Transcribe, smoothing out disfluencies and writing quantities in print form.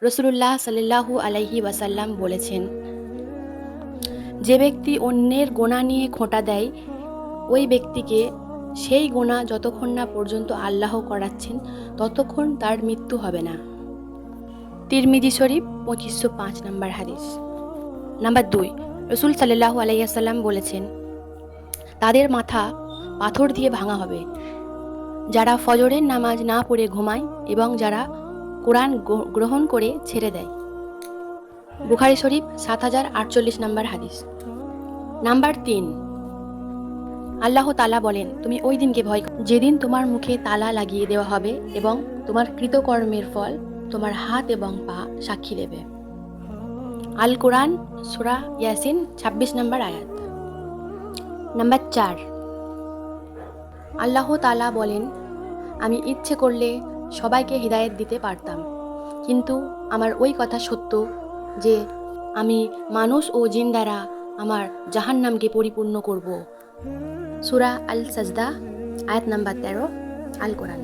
রাসূলুল্লাহ সাল্লাল্লাহু আলাইহি ওয়াসাল্লাম বলেছেন, যে ব্যক্তি অন্যের গোনা নিয়ে খোঁটা দেয়, ওই ব্যক্তিকে সেই গোনা যতক্ষণ না পর্যন্ত আল্লাহ করাচ্ছেন ততক্ষণ তার মৃত্যু হবে না। তিরমিজি শরীফ 2505 নম্বর হাদিস। নাম্বার 2, রাসূল সাল্লাল্লাহু আলাইহি ওয়াসাল্লাম বলেছেন, তাদের মাথা পাথর দিয়ে ভাঙা হবে যারা ফজরের নামাজ না পড়ে ঘুমায় এবং যারা কোরআন গ্রহণ করে ছেড়ে দেয়। বুখারী শরীফ 7048 নম্বর হাদিস। নাম্বার 3, আল্লাহ তাআলা বলেন, তুমি ওই দিনকে ভয় করো যেদিন তোমার মুখে তালা লাগিয়ে দেওয়া হবে এবং তোমার কৃতকর্মের ফল তোমার হাত এবং পা সাক্ষী দেবে। আল কোরআন সূরা ইয়াসিন 26 নম্বর আয়াত। নাম্বার 4, আল্লাহ তাআলা বলেন, আমি ইচ্ছে করলে সবাইকে হিদায়াত দিতে পারতাম, কিন্তু আমার ওই কথা সত্য যে আমি মানুষ ও জিন দ্বারা আমার জাহান্নামকে পরিপূর্ণ করব। সূরা আল সাজদা আয়াত নাম্বার 13, আল কোরআন।